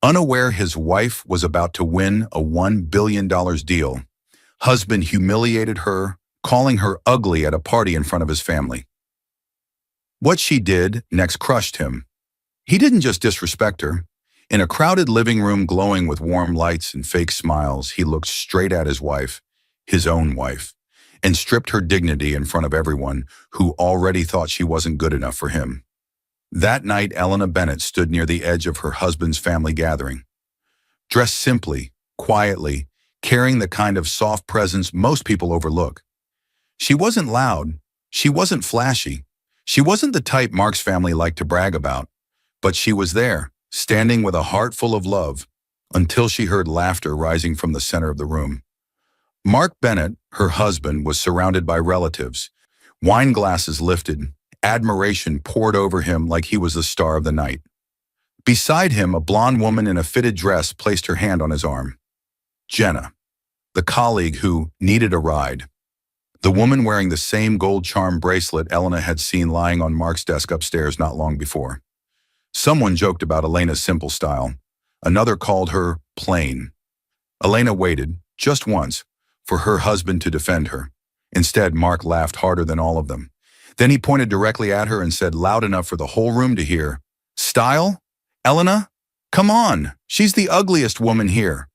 Unaware his wife was about to win a $1 billion deal, husband humiliated her, calling her ugly at a party in front of his family. What she did next crushed him. He didn't just disrespect her. In a crowded living room glowing with warm lights and fake smiles, he looked straight at his own wife, and stripped her dignity in front of everyone who already thought she wasn't good enough for him. That night, Elena Bennett stood near the edge of her husband's family gathering. Dressed simply, quietly, carrying the kind of soft presence most people overlook. She wasn't loud, she wasn't flashy, she wasn't the type Mark's family liked to brag about, but she was there, standing with a heart full of love, until she heard laughter rising from the center of the room. Mark Bennett, her husband, was surrounded by relatives. Wine glasses lifted, admiration poured over him like he was the star of the night. Beside him, a blonde woman in a fitted dress placed her hand on his arm. Jenna, the colleague who needed a ride. The woman wearing the same gold charm bracelet Elena had seen lying on Mark's desk upstairs not long before. Someone joked about Elena's simple style. Another called her plain. Elena waited, just once, for her husband to defend her. Instead, Mark laughed harder than all of them. Then he pointed directly at her and said loud enough for the whole room to hear, "Style? Elena? Come on, she's the ugliest woman here."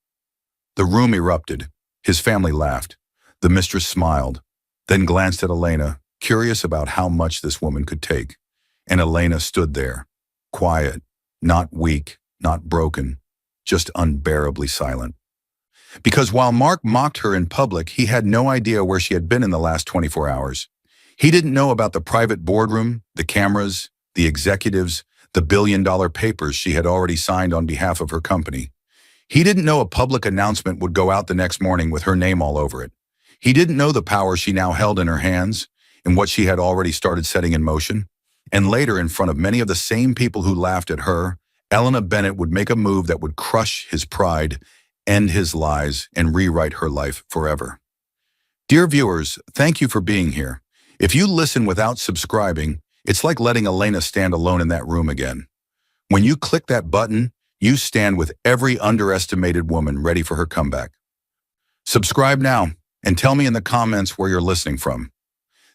The room erupted. His family laughed. The mistress smiled, then glanced at Elena, curious about how much this woman could take. And Elena stood there, quiet, not weak, not broken, just unbearably silent. Because while Mark mocked her in public, he had no idea where she had been in the last 24 hours. He didn't know about the private boardroom, the cameras, the executives, the billion-dollar papers she had already signed on behalf of her company. He didn't know a public announcement would go out the next morning with her name all over it. He didn't know the power she now held in her hands and what she had already started setting in motion. And later, in front of many of the same people who laughed at her, Elena Bennett would make a move that would crush his pride, end his lies, and rewrite her life forever. Dear viewers, thank you for being here. If you listen without subscribing, it's like letting Elena stand alone in that room again. When you click that button, you stand with every underestimated woman ready for her comeback. Subscribe now and tell me in the comments where you're listening from.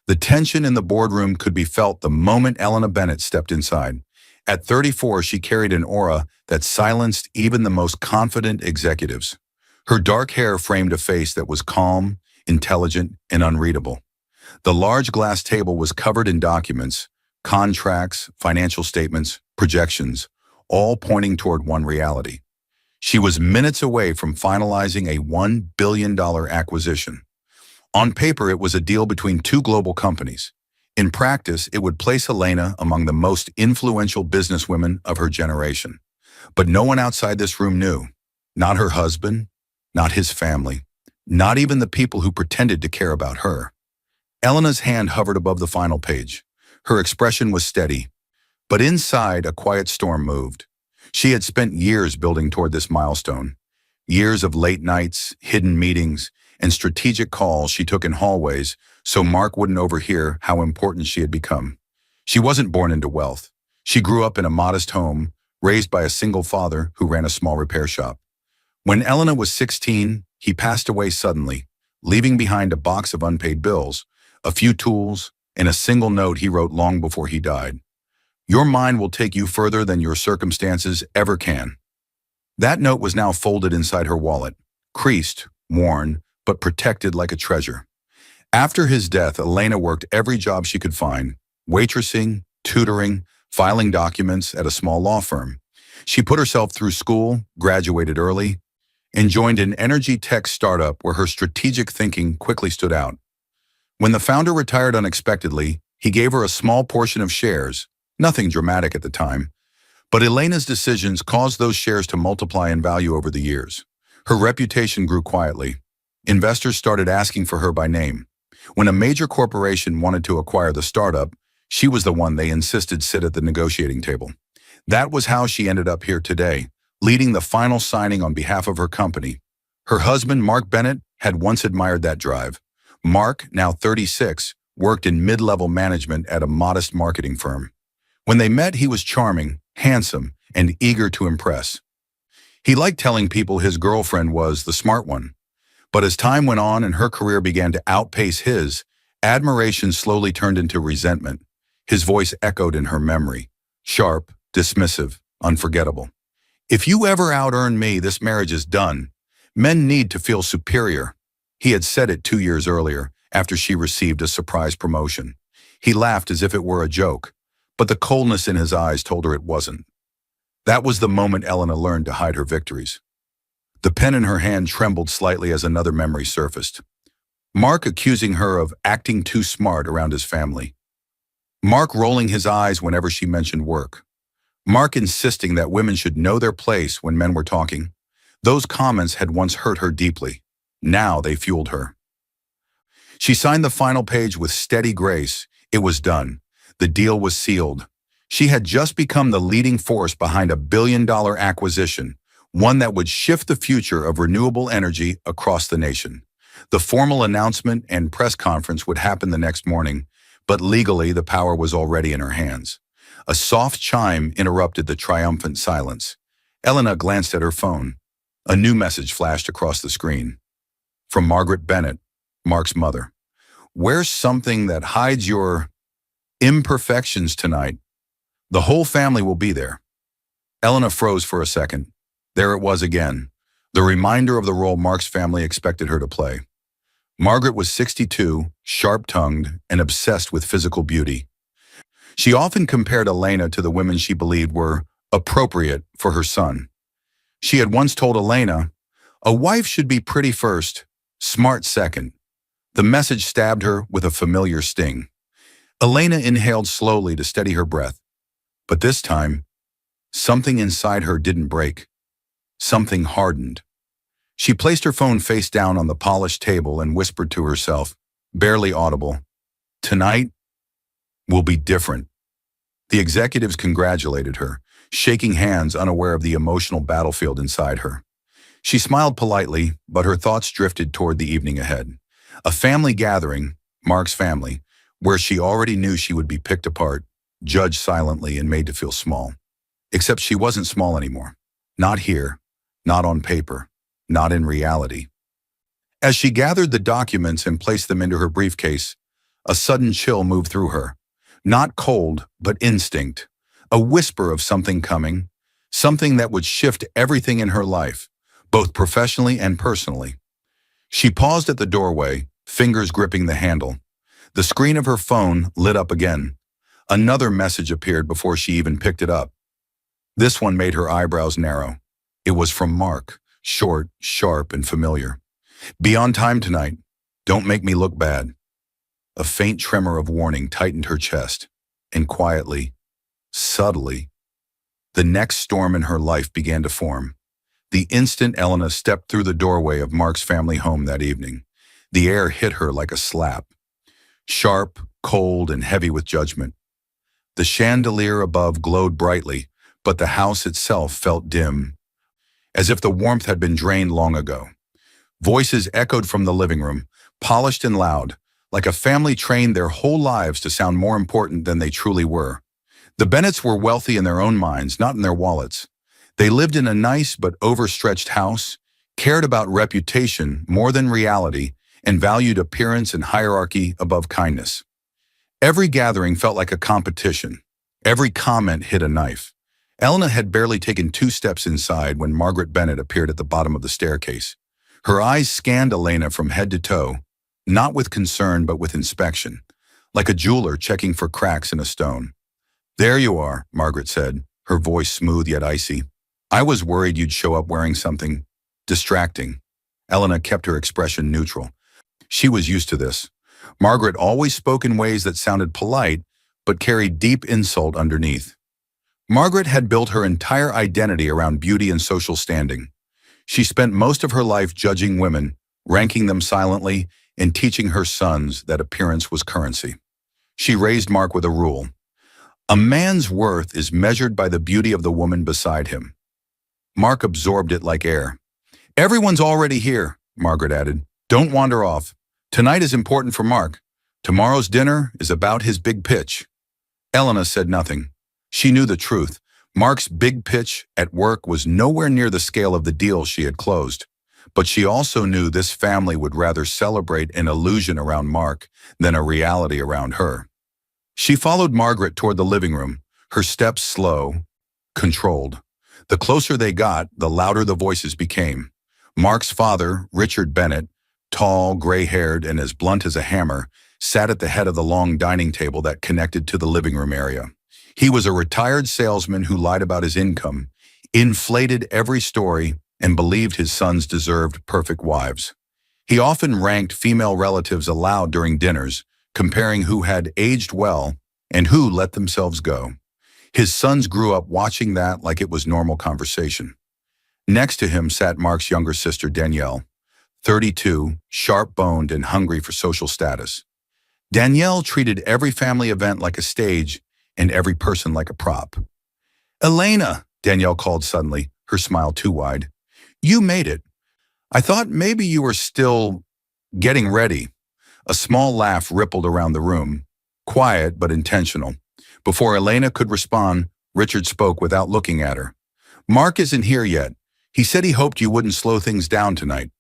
The tension in the boardroom could be felt the moment Elena Bennett stepped inside. At 34, she carried an aura that silenced even the most confident executives. Her dark hair framed a face that was calm, intelligent, and unreadable. The large glass table was covered in documents, contracts, financial statements, projections, all pointing toward one reality. She was minutes away from finalizing a $1 billion acquisition. On paper, it was a deal between two global companies. In practice, it would place Elena among the most influential businesswomen of her generation. But no one outside this room knew. Not her husband, not his family, not even the people who pretended to care about her. Elena's hand hovered above the final page. Her expression was steady, but inside a quiet storm moved. She had spent years building toward this milestone. Years of late nights, hidden meetings, and strategic calls she took in hallways so Mark wouldn't overhear how important she had become. She wasn't born into wealth. She grew up in a modest home, raised by a single father who ran a small repair shop. When Elena was 16, he passed away suddenly, leaving behind a box of unpaid bills, a few tools, and a single note he wrote long before he died. "Your mind will take you further than your circumstances ever can." That note was now folded inside her wallet, creased, worn, but protected like a treasure. After his death, Elena worked every job she could find, waitressing, tutoring, filing documents at a small law firm. She put herself through school, graduated early, and joined an energy tech startup where her strategic thinking quickly stood out. When the founder retired unexpectedly, he gave her a small portion of shares, nothing dramatic at the time, but Elena's decisions caused those shares to multiply in value over the years. Her reputation grew quietly. Investors started asking for her by name. When a major corporation wanted to acquire the startup, she was the one they insisted sit at the negotiating table. That was how she ended up here today, leading the final signing on behalf of her company. Her husband, Mark Bennett, had once admired that drive. Mark, now 36, worked in mid-level management at a modest marketing firm. When they met, he was charming, handsome, and eager to impress. He liked telling people his girlfriend was the smart one. But as time went on and her career began to outpace his, admiration slowly turned into resentment. His voice echoed in her memory, sharp, dismissive, unforgettable. If you ever out-earn me, this marriage is done. Men need to feel superior. He had said it 2 years earlier, after she received a surprise promotion. He laughed as if it were a joke, but the coldness in his eyes told her it wasn't. That was the moment Elena learned to hide her victories. The pen in her hand trembled slightly as another memory surfaced. Mark accusing her of acting too smart around his family. Mark rolling his eyes whenever she mentioned work. Mark insisting that women should know their place when men were talking. Those comments had once hurt her deeply. Now they fueled her. She signed the final page with steady grace. It was done. The deal was sealed. She had just become the leading force behind a billion-dollar acquisition, one that would shift the future of renewable energy across the nation. The formal announcement and press conference would happen the next morning, but legally the power was already in her hands. A soft chime interrupted the triumphant silence. Elena glanced at her phone. A new message flashed across the screen. From Margaret Bennett, Mark's mother. Where's something that hides your imperfections tonight? The whole family will be there. Elena froze for a second. There it was again, the reminder of the role Mark's family expected her to play. Margaret was 62, sharp-tongued, and obsessed with physical beauty. She often compared Elena to the women she believed were appropriate for her son. She had once told Elena, "A wife should be pretty first, smart second." The message stabbed her with a familiar sting. Elena inhaled slowly to steady her breath. But this time, something inside her didn't break. Something hardened. She placed her phone face down on the polished table and whispered to herself, barely audible, "Tonight will be different." The executives congratulated her, shaking hands unaware of the emotional battlefield inside her. She smiled politely, but her thoughts drifted toward the evening ahead. A family gathering, Mark's family, where she already knew she would be picked apart, judged silently and made to feel small. Except she wasn't small anymore. Not here, not on paper, not in reality. As she gathered the documents and placed them into her briefcase, a sudden chill moved through her. Not cold, but instinct. A whisper of something coming, something that would shift everything in her life, both professionally and personally. She paused at the doorway, fingers gripping the handle. The screen of her phone lit up again. Another message appeared before she even picked it up. This one made her eyebrows narrow. It was from Mark, short, sharp, and familiar. "Be on time tonight. Don't make me look bad." A faint tremor of warning tightened her chest, and quietly, subtly, the next storm in her life began to form. The instant Elena stepped through the doorway of Mark's family home that evening, the air hit her like a slap. Sharp, cold, and heavy with judgment. The chandelier above glowed brightly, but the house itself felt dim, as if the warmth had been drained long ago. Voices echoed from the living room, polished and loud, like a family trained their whole lives to sound more important than they truly were. The Bennetts were wealthy in their own minds, not in their wallets. They lived in a nice but overstretched house, cared about reputation more than reality, and valued appearance and hierarchy above kindness. Every gathering felt like a competition. Every comment hit a knife. Elena had barely taken 2 steps inside when Margaret Bennett appeared at the bottom of the staircase. Her eyes scanned Elena from head to toe, not with concern but with inspection, like a jeweler checking for cracks in a stone. "There you are," Margaret said, her voice smooth yet icy. "I was worried you'd show up wearing something distracting." Elena kept her expression neutral. She was used to this. Margaret always spoke in ways that sounded polite, but carried deep insult underneath. Margaret had built her entire identity around beauty and social standing. She spent most of her life judging women, ranking them silently, and teaching her sons that appearance was currency. She raised Mark with a rule. A man's worth is measured by the beauty of the woman beside him. Mark absorbed it like air. "Everyone's already here," Margaret added. "Don't wander off. Tonight is important for Mark. Tomorrow's dinner is about his big pitch." Elena said nothing. She knew the truth. Mark's big pitch at work was nowhere near the scale of the deal she had closed, but she also knew this family would rather celebrate an illusion around Mark than a reality around her. She followed Margaret toward the living room, her steps slow, controlled. The closer they got, the louder the voices became. Mark's father, Richard Bennett, tall, gray-haired, and as blunt as a hammer, sat at the head of the long dining table that connected to the living room area. He was a retired salesman who lied about his income, inflated every story, and believed his sons deserved perfect wives. He often ranked female relatives aloud during dinners, comparing who had aged well and who let themselves go. His sons grew up watching that like it was normal conversation. Next to him sat Mark's younger sister, Danielle, 32, sharp-boned and hungry for social status. Danielle treated every family event like a stage and every person like a prop. "Elena," Danielle called suddenly, her smile too wide. "You made it. I thought maybe you were still getting ready." A small laugh rippled around the room, quiet but intentional. Before Elena could respond, Richard spoke without looking at her. "Mark isn't here yet. He said he hoped you wouldn't slow things down tonight."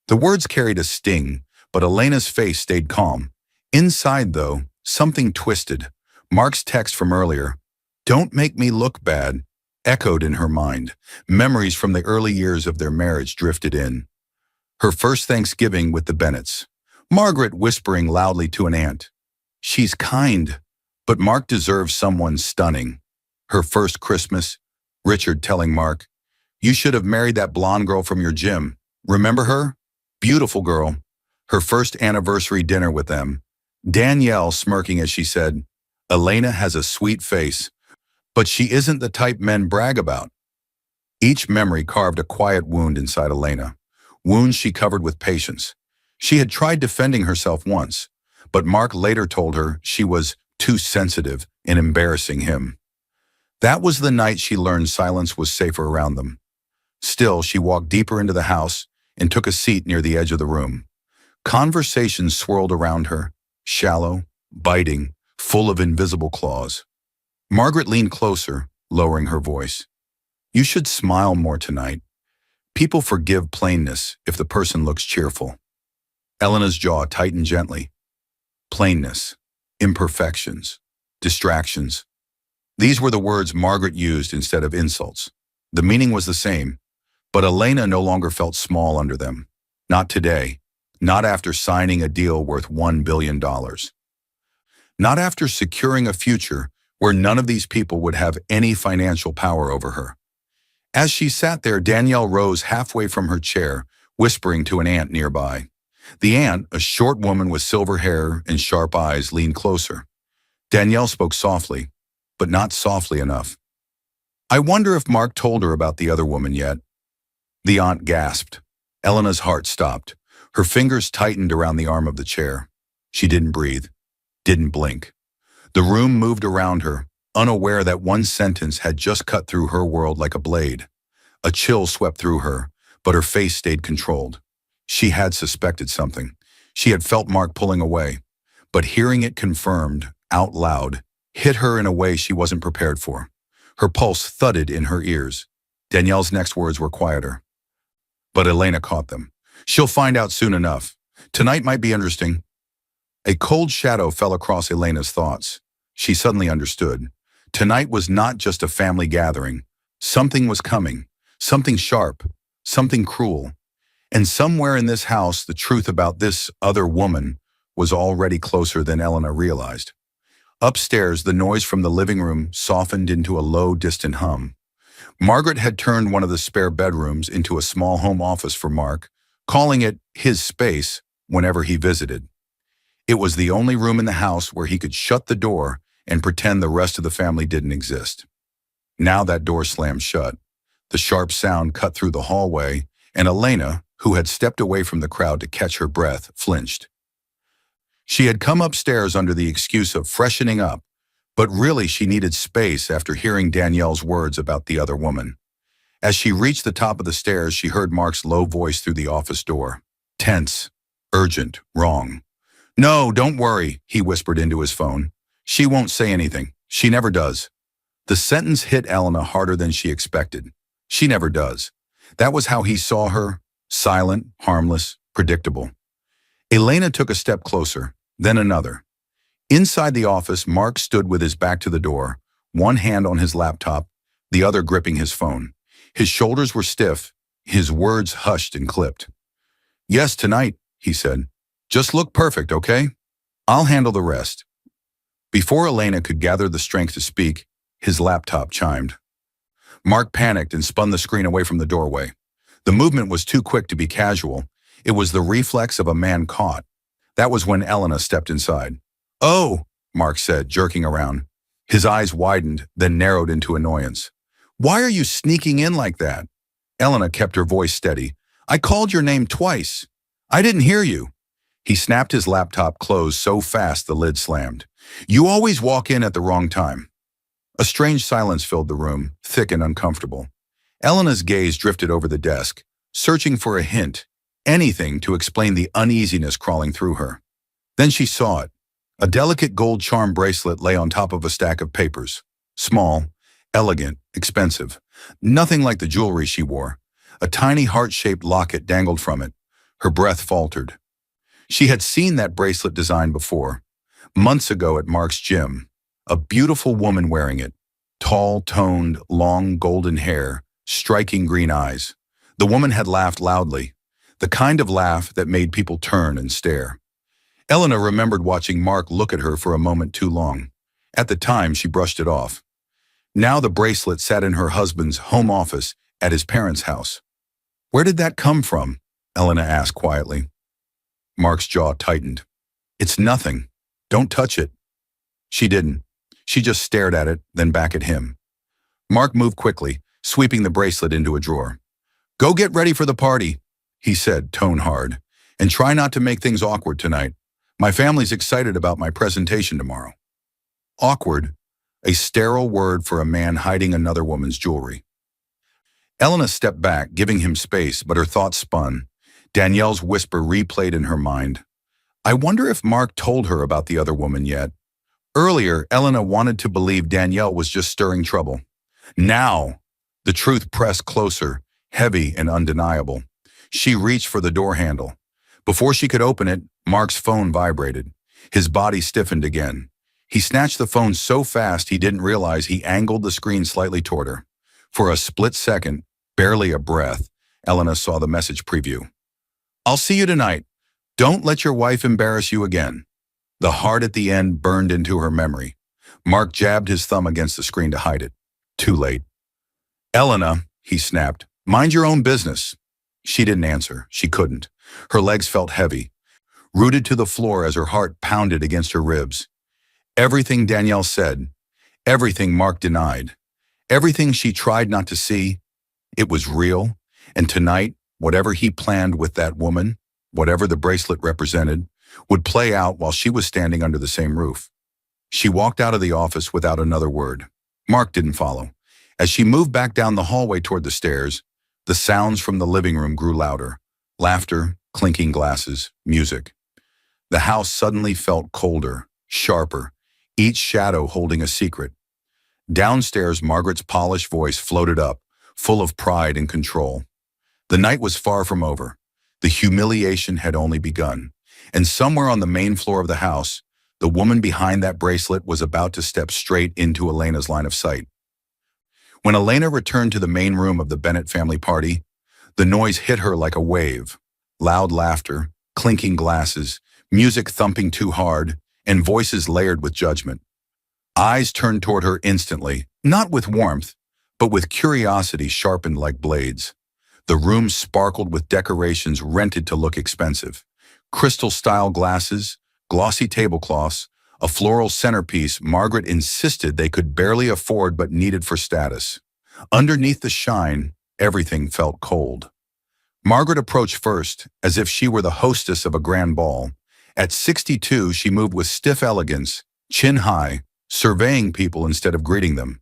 The words carried a sting, but Elena's face stayed calm. Inside, though, something twisted. Mark's text from earlier, "Don't make me look bad," echoed in her mind. Memories from the early years of their marriage drifted in. Her first Thanksgiving with the Bennetts. Margaret whispering loudly to an aunt, "She's kind, but Mark deserves someone stunning." Her first Christmas, Richard telling Mark, "You should have married that blonde girl from your gym. Remember her? Beautiful girl." Her first anniversary dinner with them. Danielle smirking as she said, "Elena has a sweet face, but she isn't the type men brag about." Each memory carved a quiet wound inside Elena, wounds she covered with patience. She had tried defending herself once, but Mark later told her she was too sensitive in embarrassing him. That was the night she learned silence was safer around them. Still, she walked deeper into the house and took a seat near the edge of the room. Conversations swirled around her, shallow, biting, full of invisible claws. Margaret leaned closer, lowering her voice. "You should smile more tonight. People forgive plainness if the person looks cheerful." Elena's jaw tightened gently. Plainness, imperfections, distractions. These were the words Margaret used instead of insults. The meaning was the same, but Elena no longer felt small under them. Not today. Not after signing a deal worth $1 billion. Not after securing a future where none of these people would have any financial power over her. As she sat there, Danielle rose halfway from her chair, whispering to an aunt nearby. The aunt, a short woman with silver hair and sharp eyes, leaned closer. Danielle spoke softly, but not softly enough. "I wonder if Mark told her about the other woman yet." The aunt gasped. Elena's heart stopped. Her fingers tightened around the arm of the chair. She didn't breathe, didn't blink. The room moved around her, unaware that one sentence had just cut through her world like a blade. A chill swept through her, but her face stayed controlled. She had suspected something. She had felt Mark pulling away, but hearing it confirmed, out loud, hit her in a way she wasn't prepared for. Her pulse thudded in her ears. Danielle's next words were quieter. But Elena caught them. "She'll find out soon enough. Tonight might be interesting." A cold shadow fell across Elena's thoughts. She suddenly understood. Tonight was not just a family gathering. Something was coming. Something sharp. Something cruel. And somewhere in this house, the truth about this other woman was already closer than Elena realized. Upstairs, the noise from the living room softened into a low, distant hum. Margaret had turned one of the spare bedrooms into a small home office for Mark, calling it his space whenever he visited. It was the only room in the house where he could shut the door and pretend the rest of the family didn't exist. Now that door slammed shut. The sharp sound cut through the hallway, and Elena, who had stepped away from the crowd to catch her breath, flinched. She had come upstairs under the excuse of freshening up, but really she needed space after hearing Danielle's words about the other woman. As she reached the top of the stairs, she heard Mark's low voice through the office door. Tense, urgent, wrong. "No, don't worry," he whispered into his phone. "She won't say anything. She never does." The sentence hit Elena harder than she expected. She never does. That was how he saw her, silent, harmless, predictable. Elena took a step closer, then another. Inside the office, Mark stood with his back to the door, one hand on his laptop, the other gripping his phone. His shoulders were stiff, his words hushed and clipped. "Yes, tonight," he said. "Just look perfect, okay? I'll handle the rest." Before Elena could gather the strength to speak, his laptop chimed. Mark panicked and spun the screen away from the doorway. The movement was too quick to be casual. It was the reflex of a man caught. That was when Elena stepped inside. "Oh," Mark said, jerking around. His eyes widened, then narrowed into annoyance. "Why are you sneaking in like that?" Elena kept her voice steady. "I called your name twice. I didn't hear you." He snapped his laptop closed so fast the lid slammed. "You always walk in at the wrong time." A strange silence filled the room, thick and uncomfortable. Elena's gaze drifted over the desk, searching for a hint, anything to explain the uneasiness crawling through her. Then she saw it. A delicate gold charm bracelet lay on top of a stack of papers. Small, elegant, expensive. Nothing like the jewelry she wore. A tiny heart-shaped locket dangled from it. Her breath faltered. She had seen that bracelet design before, months ago at Mark's gym. A beautiful woman wearing it. Tall, toned, long golden hair, striking green eyes. The woman had laughed loudly, the kind of laugh that made people turn and stare. Elena remembered watching Mark look at her for a moment too long. At the time, she brushed it off. Now the bracelet sat in her husband's home office at his parents' house. "Where did that come from?" Elena asked quietly. Mark's jaw tightened. "It's nothing. Don't touch it." She didn't. She just stared at it, then back at him. Mark moved quickly, sweeping the bracelet into a drawer. "Go get ready for the party," he said, tone hard, "and try not to make things awkward tonight. My family's excited about my presentation tomorrow." Awkward, a sterile word for a man hiding another woman's jewelry. Elena stepped back, giving him space, but her thoughts spun. Danielle's whisper replayed in her mind. I wonder if Mark told her about the other woman yet. Earlier, Elena wanted to believe Danielle was just stirring trouble. Now, the truth pressed closer, heavy and undeniable. She reached for the door handle. Before she could open it, Mark's phone vibrated. His body stiffened again. He snatched the phone so fast he didn't realize he angled the screen slightly toward her. For a split second, barely a breath, Elena saw the message preview. "I'll see you tonight. Don't let your wife embarrass you again." The heart at the end burned into her memory. Mark jabbed his thumb against the screen to hide it. Too late. "Elena," he snapped, "mind your own business." She didn't answer. She couldn't. Her legs felt heavy, rooted to the floor as her heart pounded against her ribs. Everything Danielle said, everything Mark denied, everything she tried not to see, it was real. And tonight, whatever he planned with that woman, whatever the bracelet represented, would play out while she was standing under the same roof. She walked out of the office without another word. Mark didn't follow. As she moved back down the hallway toward the stairs, the sounds from the living room grew louder. Laughter, clinking glasses, music. The house suddenly felt colder, sharper, each shadow holding a secret. Downstairs, Margaret's polished voice floated up, full of pride and control. The night was far from over. The humiliation had only begun. And somewhere on the main floor of the house, the woman behind that bracelet was about to step straight into Elena's line of sight. When Elena returned to the main room of the Bennett family party, the noise hit her like a wave. Loud laughter, clinking glasses, music thumping too hard, and voices layered with judgment. Eyes turned toward her instantly, not with warmth, but with curiosity sharpened like blades. The room sparkled with decorations rented to look expensive. Crystal-style glasses, glossy tablecloths, a floral centerpiece Margaret insisted they could barely afford but needed for status. Underneath the shine, everything felt cold. Margaret approached first, as if she were the hostess of a grand ball. At 62, she moved with stiff elegance, chin high, surveying people instead of greeting them.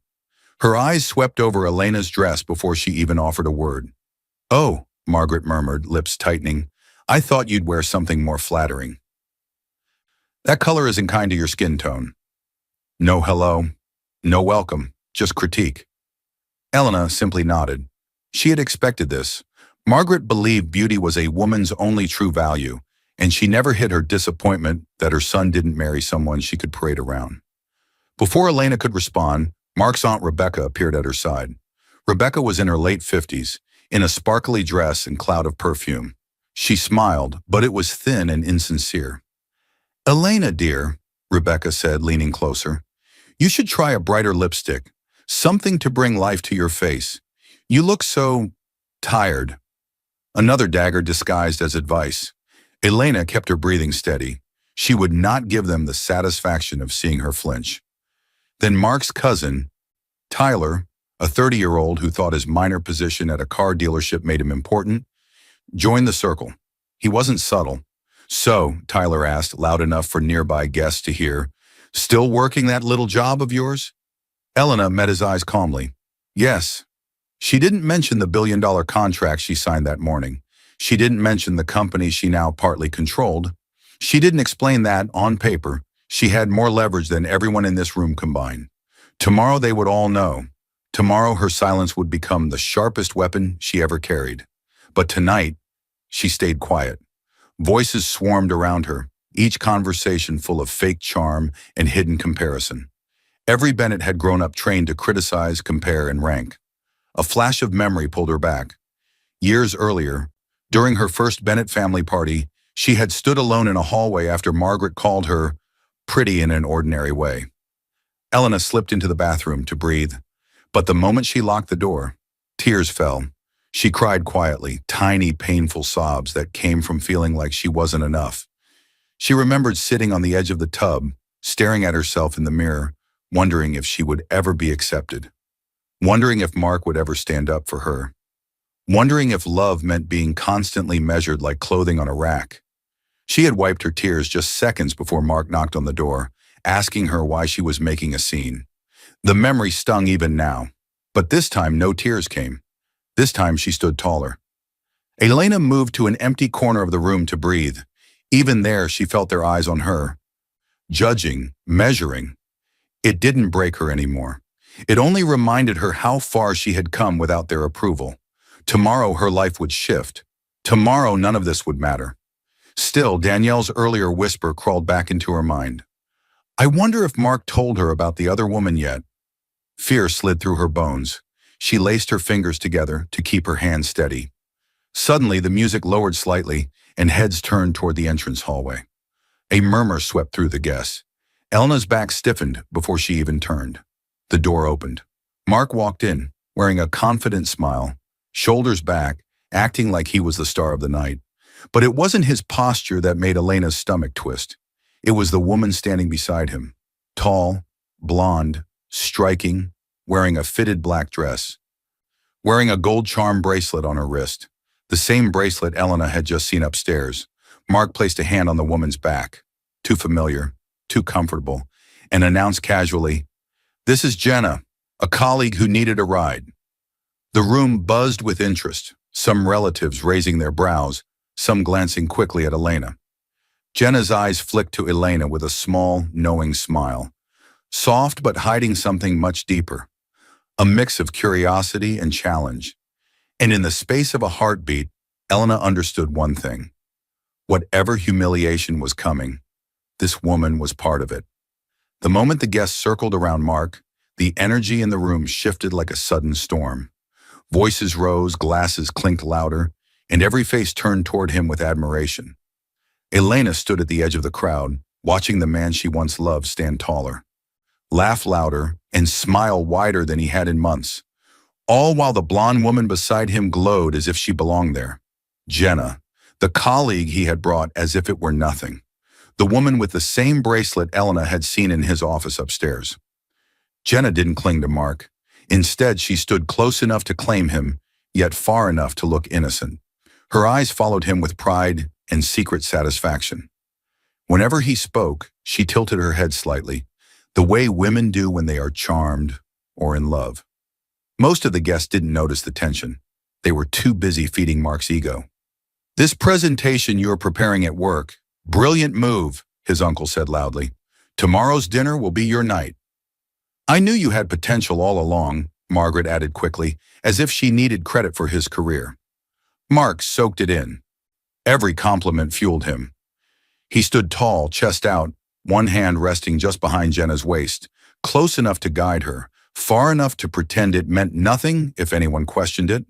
Her eyes swept over Elena's dress before she even offered a word. "Oh," Margaret murmured, lips tightening, "I thought you'd wear something more flattering." "That color isn't kind to your skin tone." No hello, no welcome, just critique. Elena simply nodded. She had expected this. Margaret believed beauty was a woman's only true value, and she never hid her disappointment that her son didn't marry someone she could parade around. Before Elena could respond, Mark's aunt Rebecca appeared at her side. Rebecca was in her late 50s, in a sparkly dress and cloud of perfume. She smiled, but it was thin and insincere. "Elena, dear," Rebecca said, leaning closer, "you should try a brighter lipstick, something to bring life to your face. You look so tired." Another dagger disguised as advice. Elena kept her breathing steady. She would not give them the satisfaction of seeing her flinch. Then Mark's cousin, Tyler, a 30-year-old who thought his minor position at a car dealership made him important, joined the circle. He wasn't subtle. "So," Tyler asked, loud enough for nearby guests to hear, "still working that little job of yours?" Elena met his eyes calmly. "Yes." She didn't mention the billion-dollar contract she signed that morning. She didn't mention the company she now partly controlled. She didn't explain that, on paper, she had more leverage than everyone in this room combined. Tomorrow they would all know. Tomorrow her silence would become the sharpest weapon she ever carried. But tonight, she stayed quiet. Voices swarmed around her, each conversation full of fake charm and hidden comparison. Every Bennett had grown up trained to criticize, compare, and rank. A flash of memory pulled her back. Years earlier, during her first Bennett family party, she had stood alone in a hallway after Margaret called her pretty in an ordinary way. Elena slipped into the bathroom to breathe, but the moment she locked the door, tears fell. She cried quietly, tiny, painful sobs that came from feeling like she wasn't enough. She remembered sitting on the edge of the tub, staring at herself in the mirror, wondering if she would ever be accepted. Wondering if Mark would ever stand up for her. Wondering if love meant being constantly measured like clothing on a rack. She had wiped her tears just seconds before Mark knocked on the door, asking her why she was making a scene. The memory stung even now, but this time no tears came. This time she stood taller. Elena moved to an empty corner of the room to breathe. Even there she felt their eyes on her. Judging, measuring. It didn't break her anymore. It only reminded her how far she had come without their approval. Tomorrow her life would shift. Tomorrow none of this would matter. Still, Danielle's earlier whisper crawled back into her mind. I wonder if Mark told her about the other woman yet. Fear slid through her bones. She laced her fingers together to keep her hands steady. Suddenly, the music lowered slightly, and heads turned toward the entrance hallway. A murmur swept through the guests. Elena's back stiffened before she even turned. The door opened. Mark walked in, wearing a confident smile, shoulders back, acting like he was the star of the night. But it wasn't his posture that made Elena's stomach twist. It was the woman standing beside him. Tall, blonde, striking, wearing a fitted black dress. Wearing a gold charm bracelet on her wrist. The same bracelet Elena had just seen upstairs. Mark placed a hand on the woman's back. Too familiar, too comfortable, and announced casually, This is Jenna, a colleague who needed a ride. The room buzzed with interest, some relatives raising their brows, some glancing quickly at Elena. Jenna's eyes flicked to Elena with a small, knowing smile, soft but hiding something much deeper, a mix of curiosity and challenge. And in the space of a heartbeat, Elena understood one thing. Whatever humiliation was coming, this woman was part of it. The moment the guests circled around Mark, the energy in the room shifted like a sudden storm. Voices rose, glasses clinked louder, and every face turned toward him with admiration. Elena stood at the edge of the crowd, watching the man she once loved stand taller, laugh louder, and smile wider than he had in months, all while the blonde woman beside him glowed as if she belonged there. Jenna, the colleague he had brought as if it were nothing. The woman with the same bracelet Elena had seen in his office upstairs. Jenna didn't cling to Mark. Instead, she stood close enough to claim him, yet far enough to look innocent. Her eyes followed him with pride and secret satisfaction. Whenever he spoke, she tilted her head slightly, the way women do when they are charmed or in love. Most of the guests didn't notice the tension. They were too busy feeding Mark's ego. This presentation you're preparing at work, brilliant move, his uncle said loudly. Tomorrow's dinner will be your night. I knew you had potential all along, Margaret added quickly, as if she needed credit for his career. Mark soaked it in. Every compliment fueled him. He stood tall, chest out, one hand resting just behind Jenna's waist, close enough to guide her, far enough to pretend it meant nothing if anyone questioned it.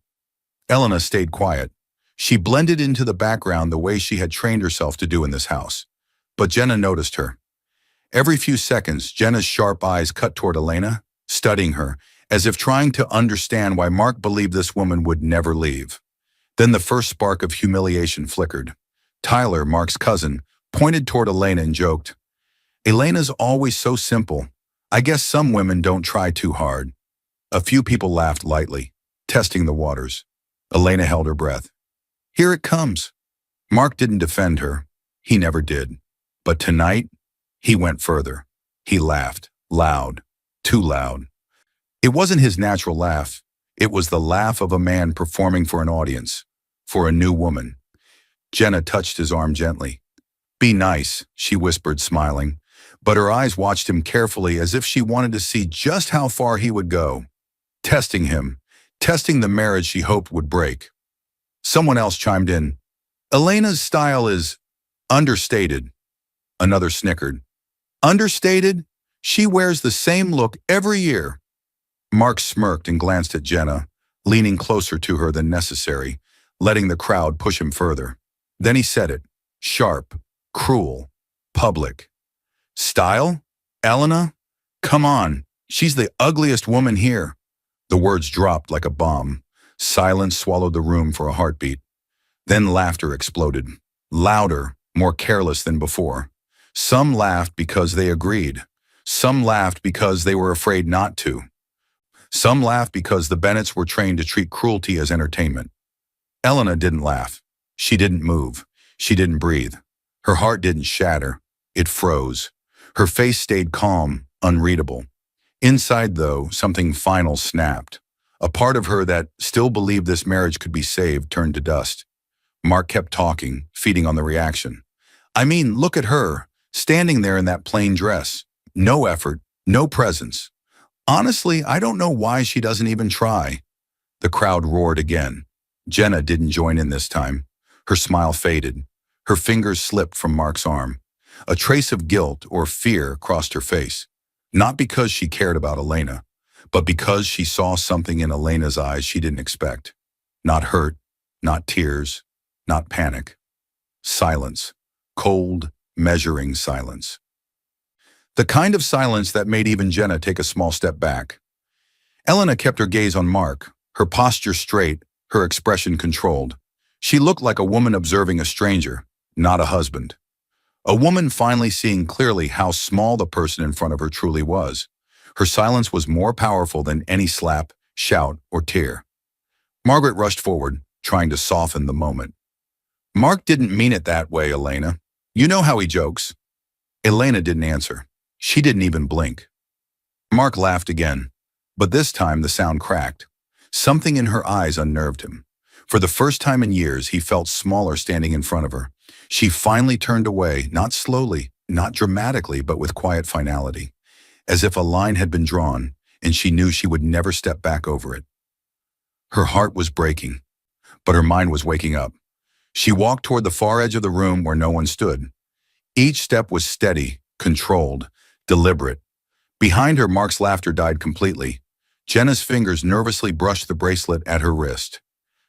Elena stayed quiet. She blended into the background the way she had trained herself to do in this house. But Jenna noticed her. Every few seconds, Jenna's sharp eyes cut toward Elena, studying her, as if trying to understand why Mark believed this woman would never leave. Then the first spark of humiliation flickered. Tyler, Mark's cousin, pointed toward Elena and joked, "Elena's always so simple. I guess some women don't try too hard." A few people laughed lightly, testing the waters. Elena held her breath. "Here it comes." Mark didn't defend her. He never did. But tonight, he went further. He laughed, loud, too loud. It wasn't his natural laugh. It was the laugh of a man performing for an audience, for a new woman. Jenna touched his arm gently. "Be nice," she whispered, smiling, but her eyes watched him carefully as if she wanted to see just how far he would go. Testing him, testing the marriage she hoped would break. Someone else chimed in. "Elena's style is understated." Another snickered. "Understated? She wears the same look every year." Mark smirked and glanced at Jenna, leaning closer to her than necessary, letting the crowd push him further. Then he said it, sharp, cruel, public. "Style? Elena? Come on, she's the ugliest woman here." The words dropped like a bomb. Silence swallowed the room for a heartbeat. Then laughter exploded. Louder, more careless than before. Some laughed because they agreed. Some laughed because they were afraid not to. Some laughed because the Bennetts were trained to treat cruelty as entertainment. Elena didn't laugh. She didn't move. She didn't breathe. Her heart didn't shatter. It froze. Her face stayed calm, unreadable. Inside, though, something final snapped. A part of her that still believed this marriage could be saved turned to dust. Mark kept talking, feeding on the reaction. "I mean, look at her, standing there in that plain dress. No effort, no presence. Honestly, I don't know why she doesn't even try." The crowd roared again. Jenna didn't join in this time. Her smile faded. Her fingers slipped from Mark's arm. A trace of guilt or fear crossed her face. Not because she cared about Elena, but because she saw something in Elena's eyes she didn't expect. Not hurt, not tears, not panic. Silence. Cold, measuring silence. The kind of silence that made even Jenna take a small step back. Elena kept her gaze on Mark, her posture straight, her expression controlled. She looked like a woman observing a stranger, not a husband. A woman finally seeing clearly how small the person in front of her truly was. Her silence was more powerful than any slap, shout, or tear. Margaret rushed forward, trying to soften the moment. "Mark didn't mean it that way, Elena. You know how he jokes." Elena didn't answer. She didn't even blink. Mark laughed again, but this time the sound cracked. Something in her eyes unnerved him. For the first time in years, he felt smaller standing in front of her. She finally turned away, not slowly, not dramatically, but with quiet finality, as if a line had been drawn, and she knew she would never step back over it. Her heart was breaking, but her mind was waking up. She walked toward the far edge of the room where no one stood. Each step was steady, controlled, deliberate. Behind her, Mark's laughter died completely. Jenna's fingers nervously brushed the bracelet at her wrist.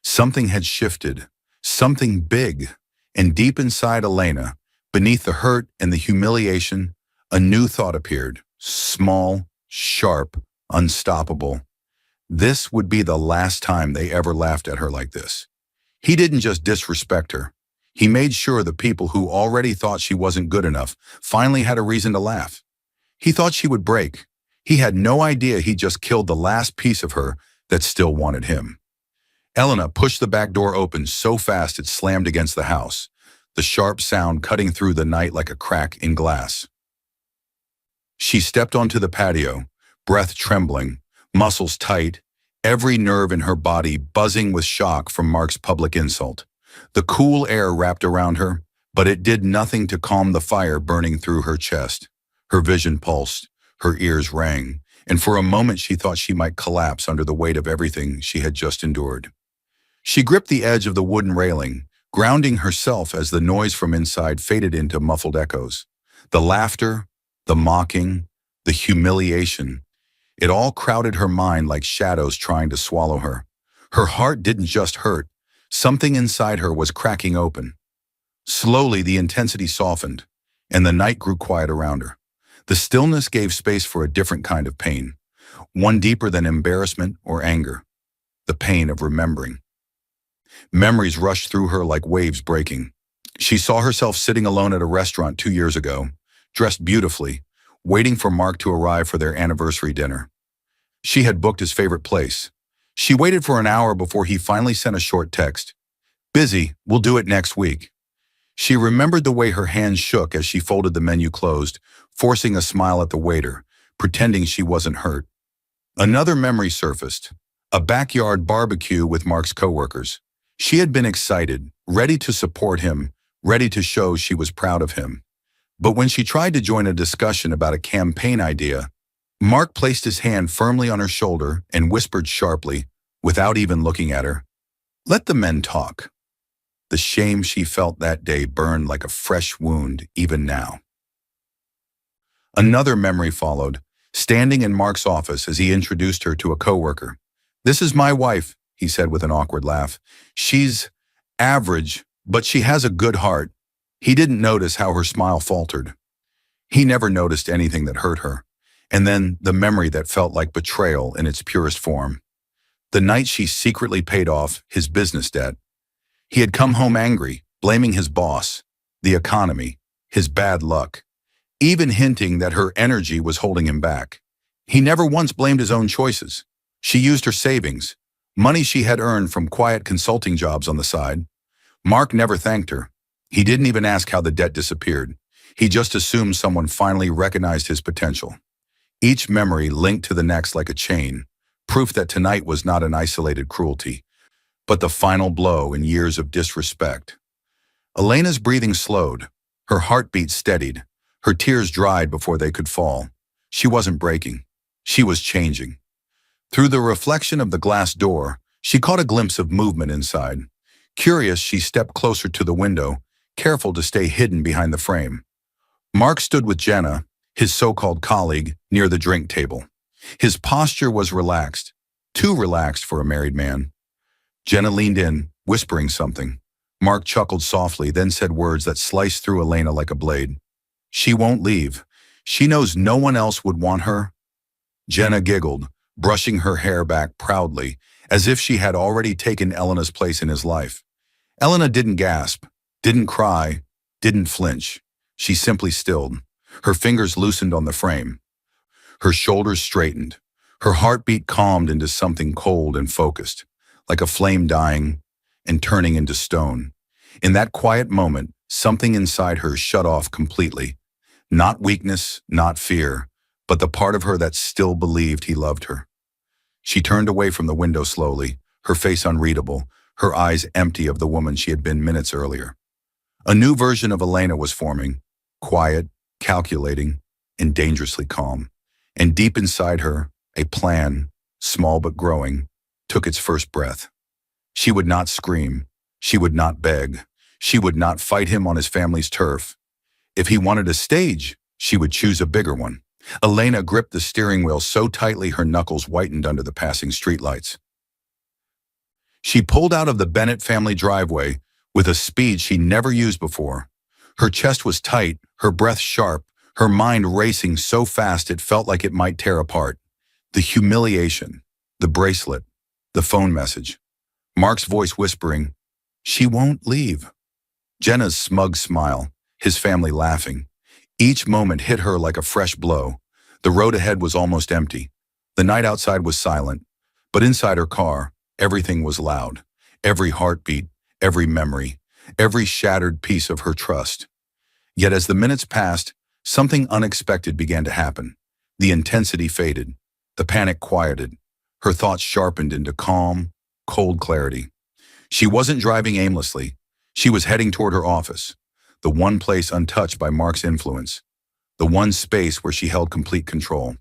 Something had shifted, something big, and deep inside Elena, beneath the hurt and the humiliation, a new thought appeared, small, sharp, unstoppable. This would be the last time they ever laughed at her like this. He didn't just disrespect her. He made sure the people who already thought she wasn't good enough finally had a reason to laugh. He thought she would break. He had no idea he just killed the last piece of her that still wanted him. Elena pushed the back door open so fast it slammed against the house, the sharp sound cutting through the night like a crack in glass. She stepped onto the patio, breath trembling, muscles tight, every nerve in her body buzzing with shock from Mark's public insult. The cool air wrapped around her, but it did nothing to calm the fire burning through her chest. Her vision pulsed, her ears rang, and for a moment she thought she might collapse under the weight of everything she had just endured. She gripped the edge of the wooden railing, grounding herself as the noise from inside faded into muffled echoes. The laughter, the mocking, the humiliation, it all crowded her mind like shadows trying to swallow her. Her heart didn't just hurt. Something inside her was cracking open. Slowly, the intensity softened, and the night grew quiet around her. The stillness gave space for a different kind of pain, one deeper than embarrassment or anger, the pain of remembering. Memories rushed through her like waves breaking. She saw herself sitting alone at a restaurant 2 years ago, dressed beautifully, waiting for Mark to arrive for their anniversary dinner. She had booked his favorite place. She waited for an hour before he finally sent a short text. "Busy, we'll do it next week." She remembered the way her hands shook as she folded the menu closed, forcing a smile at the waiter, pretending she wasn't hurt. Another memory surfaced, a backyard barbecue with Mark's coworkers. She had been excited, ready to support him, ready to show she was proud of him. But when she tried to join a discussion about a campaign idea, Mark placed his hand firmly on her shoulder and whispered sharply, without even looking at her, "Let the men talk." The shame she felt that day burned like a fresh wound even now. Another memory followed, standing in Mark's office as he introduced her to a coworker. "This is my wife," he said with an awkward laugh. "She's average, but she has a good heart." He didn't notice how her smile faltered. He never noticed anything that hurt her. And then the memory that felt like betrayal in its purest form. The night she secretly paid off his business debt. He had come home angry, blaming his boss, the economy, his bad luck, even hinting that her energy was holding him back. He never once blamed his own choices. She used her savings, money she had earned from quiet consulting jobs on the side. Mark never thanked her. He didn't even ask how the debt disappeared. He just assumed someone finally recognized his potential. Each memory linked to the next like a chain, proof that tonight was not an isolated cruelty, but the final blow in years of disrespect. Elena's breathing slowed, her heartbeat steadied, her tears dried before they could fall. She wasn't breaking. She was changing. Through the reflection of the glass door, she caught a glimpse of movement inside. Curious, she stepped closer to the window, careful to stay hidden behind the frame. Mark stood with Jenna, his so-called colleague, near the drink table. His posture was relaxed, too relaxed for a married man. Jenna leaned in, whispering something. Mark chuckled softly, then said words that sliced through Elena like a blade. "She won't leave. She knows no one else would want her." Jenna giggled, brushing her hair back proudly, as if she had already taken Elena's place in his life. Elena didn't gasp, didn't cry, didn't flinch. She simply stilled. Her fingers loosened on the frame. Her shoulders straightened. Her heartbeat calmed into something cold and focused, like a flame dying and turning into stone. In that quiet moment, something inside her shut off completely. Not weakness, not fear, but the part of her that still believed he loved her. She turned away from the window slowly, her face unreadable, her eyes empty of the woman she had been minutes earlier. A new version of Elena was forming, quiet, calculating, and dangerously calm. And deep inside her, a plan, small but growing, took its first breath. She would not scream. She would not beg. She would not fight him on his family's turf. If he wanted a stage, she would choose a bigger one. Elena gripped the steering wheel so tightly her knuckles whitened under the passing streetlights. She pulled out of the Bennett family driveway with a speed she never used before. Her chest was tight, her breath sharp, her mind racing so fast it felt like it might tear apart. The humiliation, the bracelet, the phone message. Mark's voice whispering, "She won't leave." Jenna's smug smile, his family laughing. Each moment hit her like a fresh blow. The road ahead was almost empty. The night outside was silent, but inside her car, everything was loud. Every heartbeat, every memory, every shattered piece of her trust. Yet as the minutes passed, something unexpected began to happen. The intensity faded. The panic quieted. Her thoughts sharpened into calm, cold clarity. She wasn't driving aimlessly. She was heading toward her office, the one place untouched by Mark's influence, the one space where she held complete control.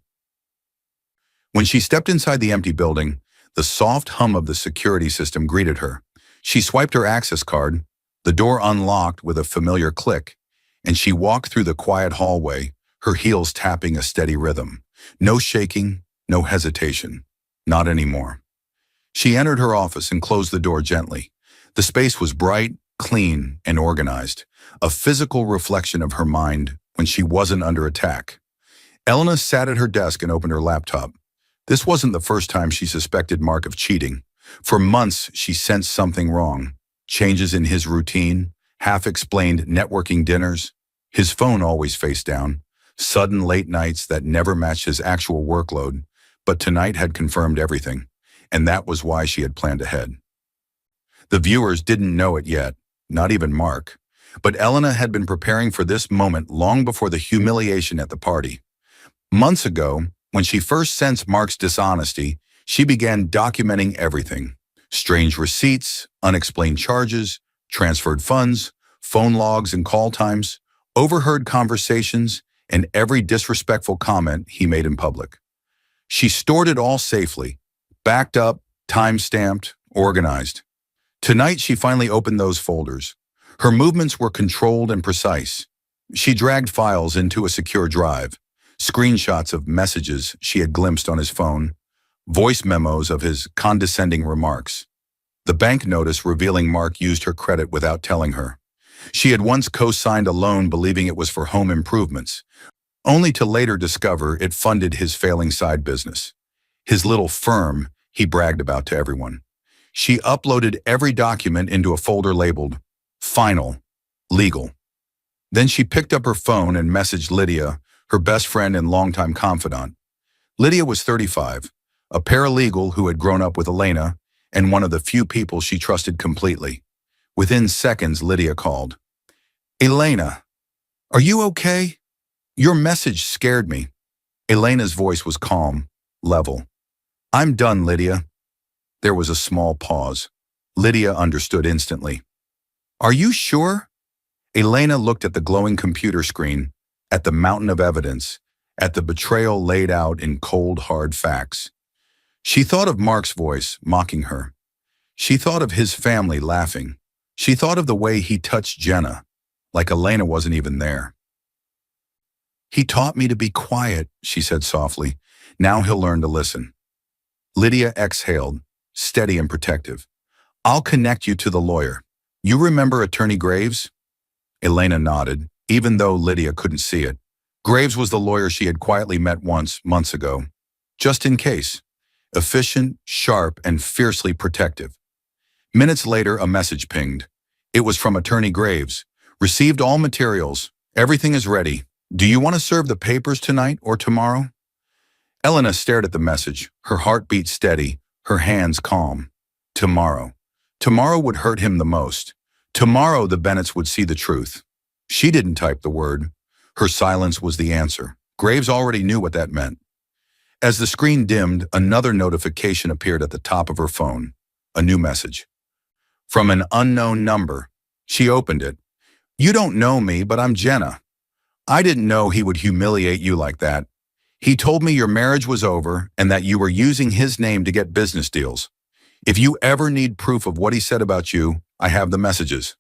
When she stepped inside the empty building, the soft hum of the security system greeted her. She swiped her access card, the door unlocked with a familiar click, and she walked through the quiet hallway, her heels tapping a steady rhythm. No shaking, no hesitation. Not anymore. She entered her office and closed the door gently. The space was bright, clean, and organized, a physical reflection of her mind when she wasn't under attack. Elena sat at her desk and opened her laptop. This wasn't the first time she suspected Mark of cheating. For months, she sensed something wrong. Changes in his routine, half-explained networking dinners, his phone always face down, sudden late nights that never matched his actual workload, but tonight had confirmed everything, and that was why she had planned ahead. The viewers didn't know it yet, not even Mark, but Elena had been preparing for this moment long before the humiliation at the party. Months ago, when she first sensed Mark's dishonesty, she began documenting everything. Strange receipts, unexplained charges, transferred funds, phone logs and call times, overheard conversations, and every disrespectful comment he made in public. She stored it all safely, backed up, time-stamped, organized. Tonight, she finally opened those folders. Her movements were controlled and precise. She dragged files into a secure drive, screenshots of messages she had glimpsed on his phone, voice memos of his condescending remarks. The bank notice revealing Mark used her credit without telling her. She had once co-signed a loan believing it was for home improvements, only to later discover it funded his failing side business. His little firm he bragged about to everyone. She uploaded every document into a folder labeled Final, Legal. Then she picked up her phone and messaged Lydia, her best friend and longtime confidant. Lydia was 35, a paralegal who had grown up with Elena and one of the few people she trusted completely. Within seconds, Lydia called. "Elena, are you okay? Your message scared me." Elena's voice was calm, level. "I'm done, Lydia." There was a small pause. Lydia understood instantly. "Are you sure?" Elena looked at the glowing computer screen, at the mountain of evidence, at the betrayal laid out in cold, hard facts. She thought of Mark's voice, mocking her. She thought of his family laughing. She thought of the way he touched Jenna, like Elena wasn't even there. "He taught me to be quiet," she said softly. "Now he'll learn to listen." Lydia exhaled, steady and protective. "I'll connect you to the lawyer. You remember Attorney Graves?" Elena nodded, even though Lydia couldn't see it. Graves was the lawyer she had quietly met once, months ago. Just in case. Efficient, sharp, and fiercely protective. Minutes later, a message pinged. It was from Attorney Graves. "Received all materials. Everything is ready. Do you want to serve the papers tonight or tomorrow?" Elena stared at the message, her heartbeat steady, her hands calm. Tomorrow. Tomorrow would hurt him the most. Tomorrow the Bennetts would see the truth. She didn't type the word. Her silence was the answer. Graves already knew what that meant. As the screen dimmed, another notification appeared at the top of her phone. A new message. From an unknown number. She opened it. "You don't know me, but I'm Jenna. I didn't know he would humiliate you like that. He told me your marriage was over and that you were using his name to get business deals. If you ever need proof of what he said about you, I have the messages."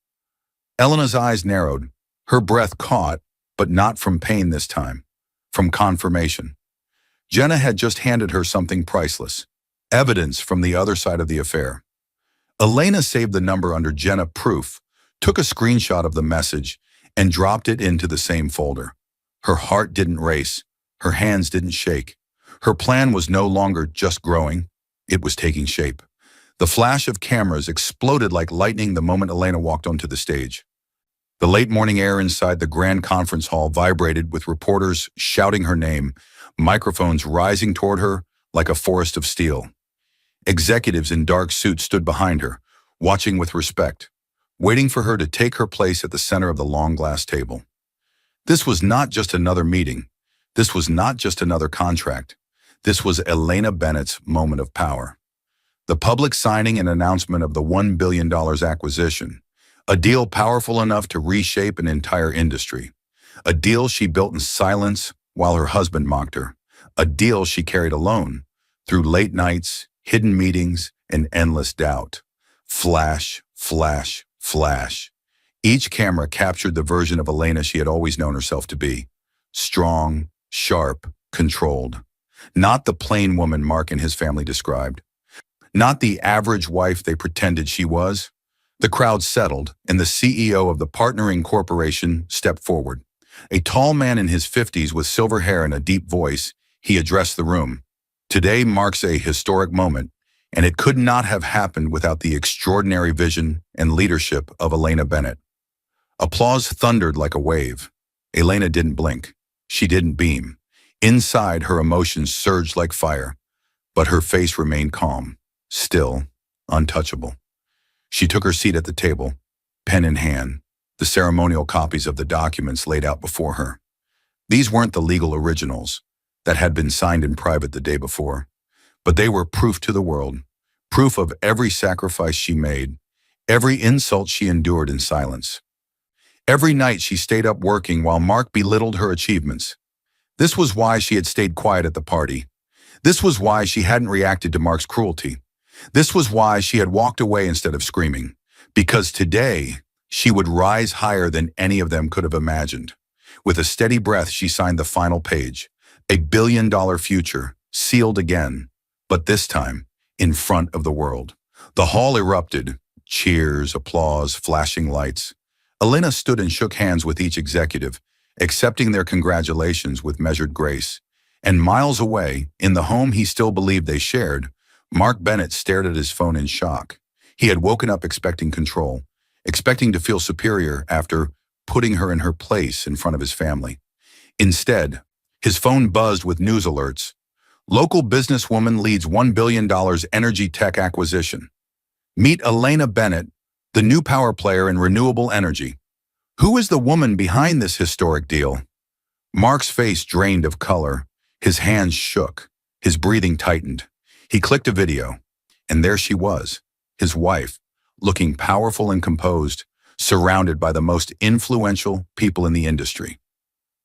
Elena's eyes narrowed. Her breath caught, but not from pain this time. From confirmation. Jenna had just handed her something priceless. Evidence from the other side of the affair. Elena saved the number under Jenna Proof, took a screenshot of the message, and dropped it into the same folder. Her heart didn't race. Her hands didn't shake. Her plan was no longer just growing. It was taking shape. The flash of cameras exploded like lightning the moment Elena walked onto the stage. The late morning air inside the grand conference hall vibrated with reporters shouting her name, microphones rising toward her like a forest of steel. Executives in dark suits stood behind her, watching with respect, waiting for her to take her place at the center of the long glass table. This was not just another meeting. This was not just another contract. This was Elena Bennett's moment of power. The public signing and announcement of the $1 billion acquisition, a deal powerful enough to reshape an entire industry, a deal she built in silence while her husband mocked her, a deal she carried alone, through late nights, hidden meetings, and endless doubt. Flash, flash, flash. Each camera captured the version of Elena she had always known herself to be. Strong, sharp, controlled. Not the plain woman Mark and his family described. Not the average wife they pretended she was. The crowd settled, and the CEO of the partnering corporation stepped forward. A tall man in his 50s with silver hair and a deep voice, he addressed the room. Today marks a historic moment, and it could not have happened without the extraordinary vision and leadership of Elena Bennett. Applause thundered like a wave. Elena didn't blink. She didn't beam. Inside, her emotions surged like fire, but her face remained calm, still, untouchable. She took her seat at the table, pen in hand, the ceremonial copies of the documents laid out before her. These weren't the legal originals that had been signed in private the day before, but they were proof to the world, proof of every sacrifice she made, every insult she endured in silence. Every night she stayed up working while Mark belittled her achievements. This was why she had stayed quiet at the party. This was why she hadn't reacted to Mark's cruelty. This was why she had walked away instead of screaming. Because today, she would rise higher than any of them could have imagined. With a steady breath, she signed the final page. A billion-dollar future, sealed again, but this time, in front of the world. The hall erupted. Cheers, applause, flashing lights. Elena stood and shook hands with each executive, accepting their congratulations with measured grace. And miles away, in the home he still believed they shared, Mark Bennett stared at his phone in shock. He had woken up expecting control, expecting to feel superior after putting her in her place in front of his family. Instead, his phone buzzed with news alerts. Local businesswoman leads $1 billion energy tech acquisition. Meet Elena Bennett, the new power player in renewable energy. Who is the woman behind this historic deal? Mark's face drained of color. His hands shook. His breathing tightened. He clicked a video, and there she was, his wife, looking powerful and composed, surrounded by the most influential people in the industry.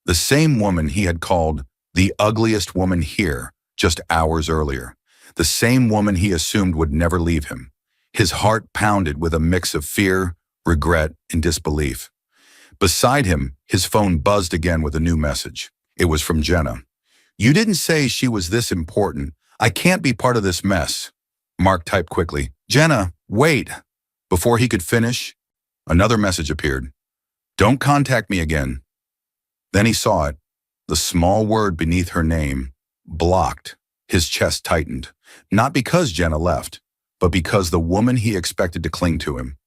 The same woman he had called the ugliest woman here just hours earlier. The same woman he assumed would never leave him. His heart pounded with a mix of fear, regret, and disbelief. Beside him, his phone buzzed again with a new message. It was from Jenna. "You didn't say she was this important. I can't be part of this mess." Mark typed quickly, "Jenna, wait." Before he could finish, another message appeared. "Don't contact me again." Then he saw it, the small word beneath her name, blocked. His chest tightened, not because Jenna left, but because the woman he expected to cling to him,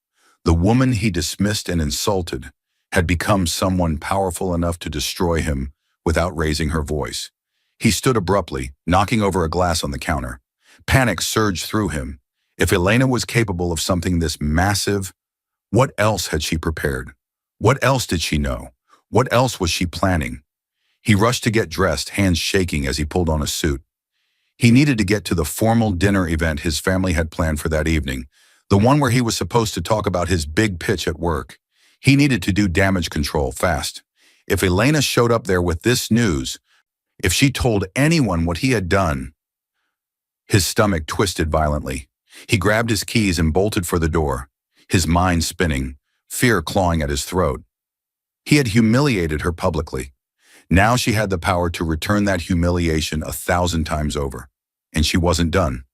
the woman he dismissed and insulted, had become someone powerful enough to destroy him without raising her voice. He stood abruptly, knocking over a glass on the counter. Panic surged through him. If Elena was capable of something this massive, what else had she prepared? What else did she know? What else was she planning? He rushed to get dressed, hands shaking as he pulled on a suit. He needed to get to the formal dinner event his family had planned for that evening, the one where he was supposed to talk about his big pitch at work. He needed to do damage control fast. If Elena showed up there with this news, if she told anyone what he had done, his stomach twisted violently. He grabbed his keys and bolted for the door, his mind spinning, fear clawing at his throat. He had humiliated her publicly. Now she had the power to return that humiliation 1,000 times over. And she wasn't done.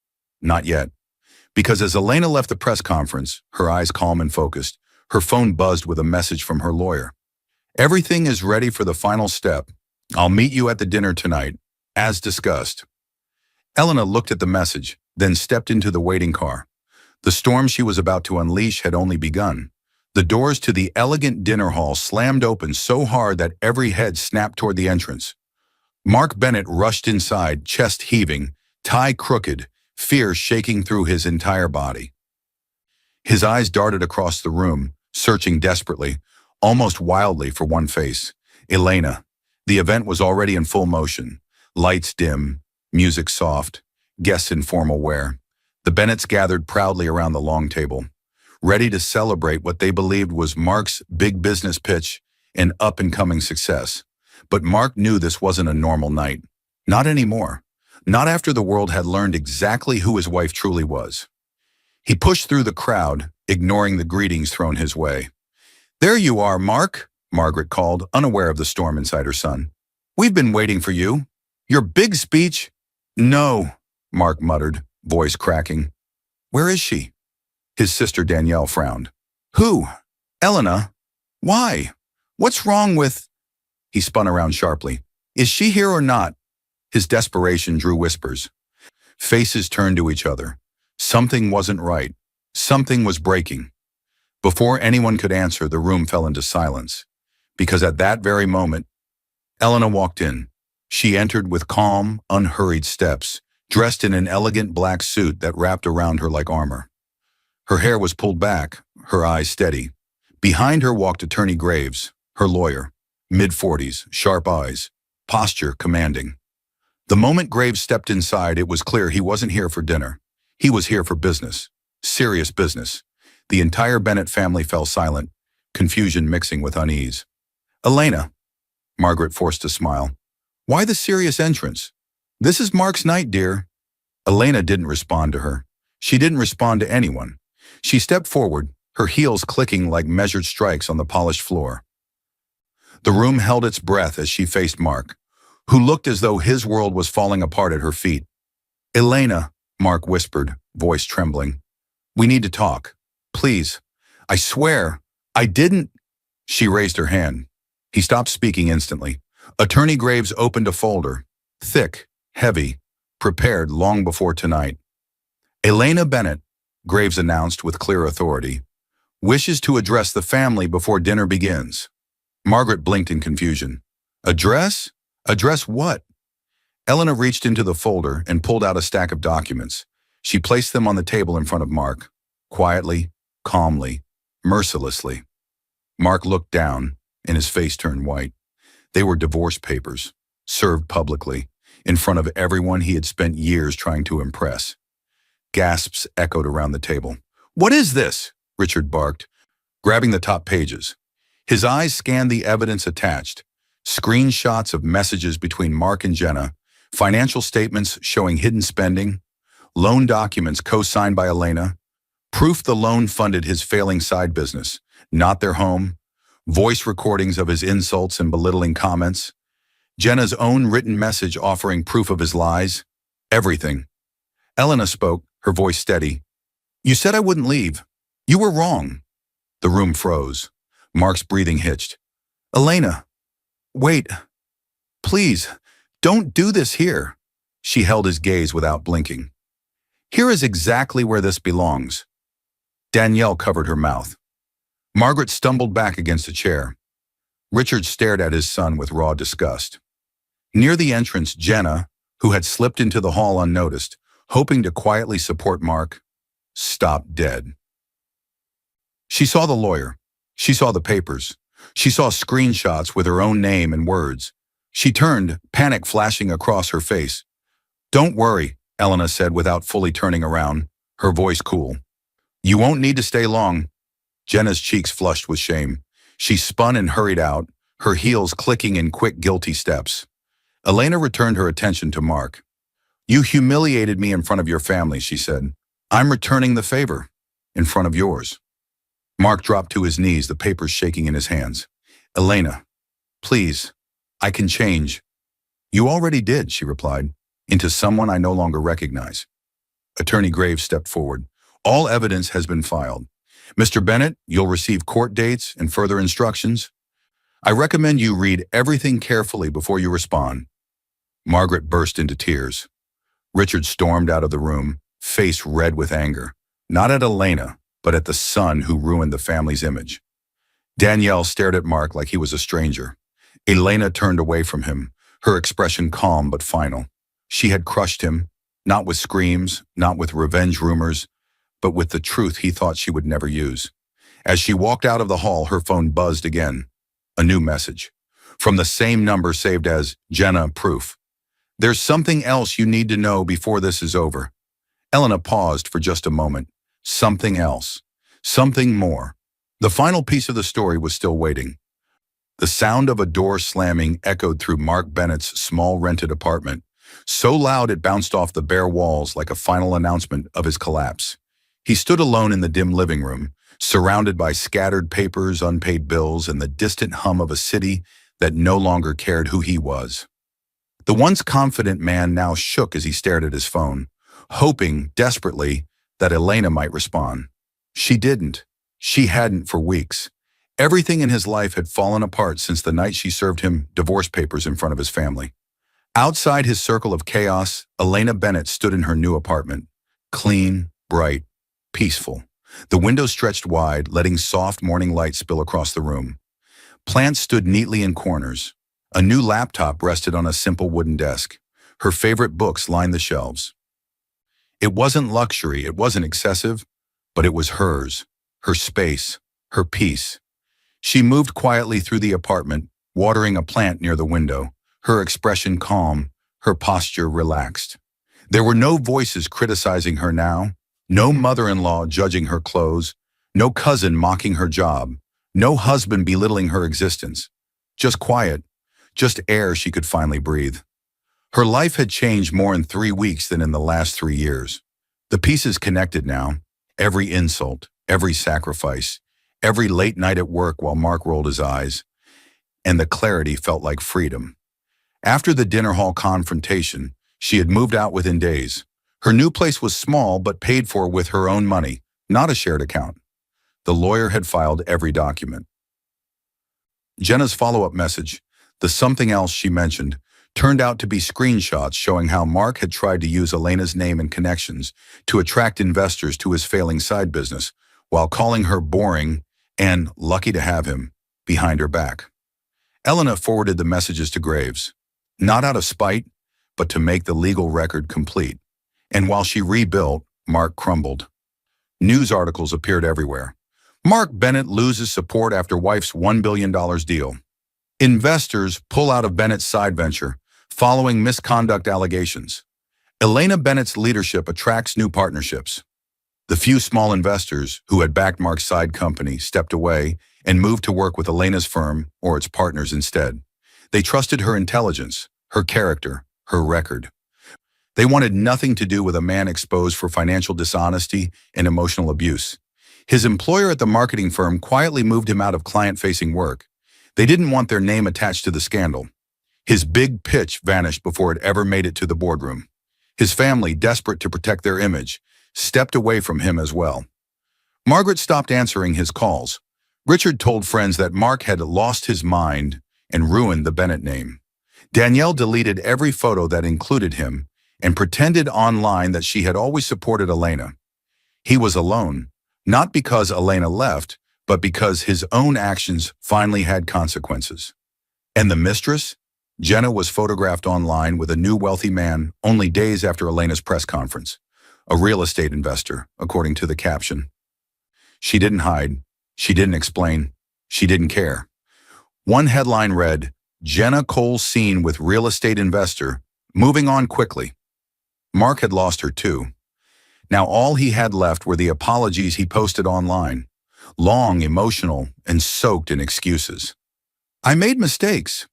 Not yet. Because as Elena left the press conference, her eyes calm and focused, her phone buzzed with a message from her lawyer. "Everything is ready for the final step. I'll meet you at the dinner tonight, as discussed." Elena looked at the message, then stepped into the waiting car. The storm she was about to unleash had only begun. The doors to the elegant dinner hall slammed open so hard that every head snapped toward the entrance. Mark Bennett rushed inside, chest heaving, tie crooked, fear shaking through his entire body. His eyes darted across the room, searching desperately, almost wildly for one face. Elena. The event was already in full motion. Lights dim, music soft, guests in formal wear. The Bennetts gathered proudly around the long table, ready to celebrate what they believed was Mark's big business pitch and up-and-coming success. But Mark knew this wasn't a normal night. Not anymore. Not after the world had learned exactly who his wife truly was. He pushed through the crowd, ignoring the greetings thrown his way. "There you are, Mark," Margaret called, unaware of the storm inside her son. "We've been waiting for you. Your big speech—" "No," Mark muttered, voice cracking. "Where is she?" His sister Danielle frowned. "Who? Elena? Why? What's wrong with—" He spun around sharply. "Is she here or not?" His desperation drew whispers. Faces turned to each other. Something wasn't right. Something was breaking. Before anyone could answer, the room fell into silence. Because at that very moment, Elena walked in. She entered with calm, unhurried steps, dressed in an elegant black suit that wrapped around her like armor. Her hair was pulled back, her eyes steady. Behind her walked Attorney Graves, her lawyer, mid-40s, sharp eyes, posture commanding. The moment Graves stepped inside, it was clear he wasn't here for dinner. He was here for business. Serious business. The entire Bennett family fell silent, confusion mixing with unease. "Elena," Margaret forced a smile. "Why the serious entrance? This is Mark's night, dear." Elena didn't respond to her. She didn't respond to anyone. She stepped forward, her heels clicking like measured strikes on the polished floor. The room held its breath as she faced Mark, who looked as though his world was falling apart at her feet. "Elena," Mark whispered, voice trembling. "We need to talk. Please. I swear, I didn't—" She raised her hand. He stopped speaking instantly. Attorney Graves opened a folder, thick, heavy, prepared long before tonight. "Elena Bennett," Graves announced with clear authority, "wishes to address the family before dinner begins." Margaret blinked in confusion. "Address? Address what?" Elena reached into the folder and pulled out a stack of documents. She placed them on the table in front of Mark, quietly, calmly, mercilessly. Mark looked down, and his face turned white. They were divorce papers, served publicly, in front of everyone he had spent years trying to impress. Gasps echoed around the table. "What is this?" Richard barked, grabbing the top pages. His eyes scanned the evidence attached, screenshots of messages between Mark and Jenna, financial statements showing hidden spending, loan documents co-signed by Elena, proof the loan funded his failing side business, not their home, voice recordings of his insults and belittling comments, Jenna's own written message offering proof of his lies, everything. Elena spoke, her voice steady. "You said I wouldn't leave. You were wrong." The room froze. Mark's breathing hitched. "Elena, wait. Please, don't do this here." She held his gaze without blinking. "Here is exactly where this belongs." Danielle covered her mouth. Margaret stumbled back against a chair. Richard stared at his son with raw disgust. Near the entrance, Jenna, who had slipped into the hall unnoticed, hoping to quietly support Mark, stopped dead. She saw the lawyer. She saw the papers. She saw screenshots with her own name and words. She turned, panic flashing across her face. "Don't worry," Elena said without fully turning around, her voice cool. "You won't need to stay long." Jenna's cheeks flushed with shame. She spun and hurried out, her heels clicking in quick, guilty steps. Elena returned her attention to Mark. "You humiliated me in front of your family," she said. "I'm returning the favor, in front of yours." Mark dropped to his knees, the papers shaking in his hands. "Elena, please, I can change." "You already did," she replied, "into someone I no longer recognize." Attorney Graves stepped forward. "All evidence has been filed. Mr. Bennett, you'll receive court dates and further instructions. I recommend you read everything carefully before you respond." Margaret burst into tears. Richard stormed out of the room, face red with anger, not at Elena, but at the son who ruined the family's image. Danielle stared at Mark like he was a stranger. Elena turned away from him, her expression calm but final. She had crushed him, not with screams, not with revenge rumors, but with the truth he thought she would never use. As she walked out of the hall, her phone buzzed again. A new message. From the same number saved as Jenna Proof. "There's something else you need to know before this is over." Elena paused for just a moment. Something else. Something more. The final piece of the story was still waiting. The sound of a door slamming echoed through Mark Bennett's small rented apartment, so loud it bounced off the bare walls like a final announcement of his collapse. He stood alone in the dim living room, surrounded by scattered papers, unpaid bills, and the distant hum of a city that no longer cared who he was. The once confident man now shook as he stared at his phone, hoping desperately that Elena might respond. She didn't. She hadn't for weeks. Everything in his life had fallen apart since the night she served him divorce papers in front of his family. Outside his circle of chaos, Elena Bennett stood in her new apartment. Clean, bright, peaceful. The window stretched wide, letting soft morning light spill across the room. Plants stood neatly in corners. A new laptop rested on a simple wooden desk. Her favorite books lined the shelves. It wasn't luxury, it wasn't excessive, but it was hers, her space, her peace. She moved quietly through the apartment, watering a plant near the window, her expression calm, her posture relaxed. There were no voices criticizing her now, no mother-in-law judging her clothes, no cousin mocking her job, no husband belittling her existence. Just quiet, just air she could finally breathe. Her life had changed more in 3 weeks than in the last 3 years. The pieces connected now, every insult, every sacrifice, every late night at work while Mark rolled his eyes, and the clarity felt like freedom. After the dinner hall confrontation, she had moved out within days. Her new place was small but paid for with her own money, not a shared account. The lawyer had filed every document. Jenna's follow-up message, the something else she mentioned, turned out to be screenshots showing how Mark had tried to use Elena's name and connections to attract investors to his failing side business, while calling her boring and lucky to have him behind her back. Elena forwarded the messages to Graves, not out of spite, but to make the legal record complete. And while she rebuilt, Mark crumbled. News articles appeared everywhere. Mark Bennett loses support after wife's $1 billion deal. Investors pull out of Bennett's side venture, following misconduct allegations. Elena Bennett's leadership attracts new partnerships. The few small investors who had backed Mark's side company stepped away and moved to work with Elena's firm or its partners instead. They trusted her intelligence, her character, her record. They wanted nothing to do with a man exposed for financial dishonesty and emotional abuse. His employer at the marketing firm quietly moved him out of client-facing work. They didn't want their name attached to the scandal. His big pitch vanished before it ever made it to the boardroom. His family, desperate to protect their image, stepped away from him as well. Margaret stopped answering his calls. Richard told friends that Mark had lost his mind and ruined the Bennett name. Danielle deleted every photo that included him and pretended online that she had always supported Elena. He was alone, not because Elena left, but because his own actions finally had consequences. And the mistress? Jenna was photographed online with a new wealthy man only days after Elena's press conference. A real estate investor, according to the caption. She didn't hide. She didn't explain. She didn't care. One headline read, "Jenna Cole seen with real estate investor, moving on quickly." Mark had lost her too. Now all he had left were the apologies he posted online, long, emotional, and soaked in excuses. "I made mistakes.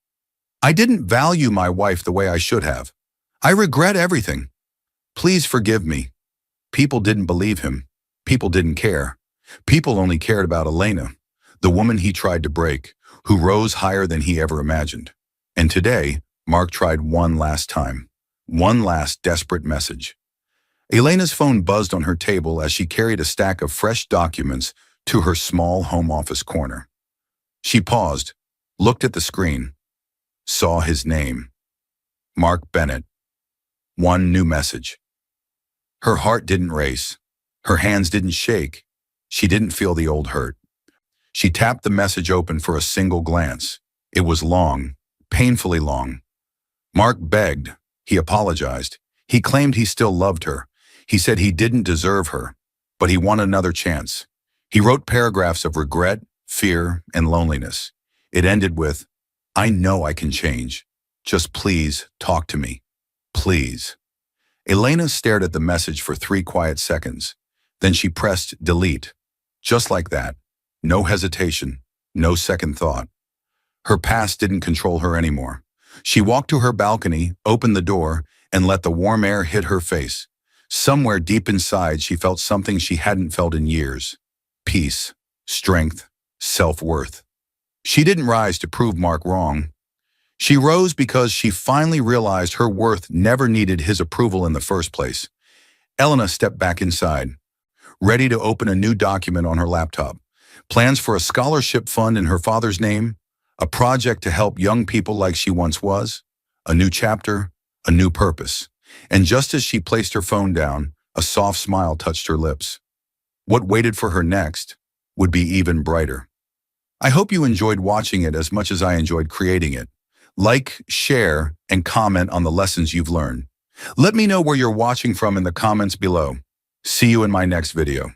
I didn't value my wife the way I should have. I regret everything. Please forgive me." People didn't believe him. People didn't care. People only cared about Elena, the woman he tried to break, who rose higher than he ever imagined. And today, Mark tried one last time. One last desperate message. Elena's phone buzzed on her table as she carried a stack of fresh documents to her small home office corner. She paused, looked at the screen, saw his name. Mark Bennett. One new message. Her heart didn't race. Her hands didn't shake. She didn't feel the old hurt. She tapped the message open for a single glance. It was long, painfully long. Mark begged. He apologized. He claimed he still loved her. He said he didn't deserve her, but he wanted another chance. He wrote paragraphs of regret, fear, and loneliness. It ended with, "I know I can change. Just please talk to me. Please." Elena stared at the message for 3 quiet seconds. Then she pressed delete. Just like that. No hesitation. No second thought. Her past didn't control her anymore. She walked to her balcony, opened the door, and let the warm air hit her face. Somewhere deep inside, she felt something she hadn't felt in years. Peace, strength, self-worth. She didn't rise to prove Mark wrong. She rose because she finally realized her worth never needed his approval in the first place. Elena stepped back inside, ready to open a new document on her laptop. Plans for a scholarship fund in her father's name, a project to help young people like she once was, a new chapter, a new purpose. And just as she placed her phone down, a soft smile touched her lips. What waited for her next would be even brighter. I hope you enjoyed watching it as much as I enjoyed creating it. Like, share, and comment on the lessons you've learned. Let me know where you're watching from in the comments below. See you in my next video.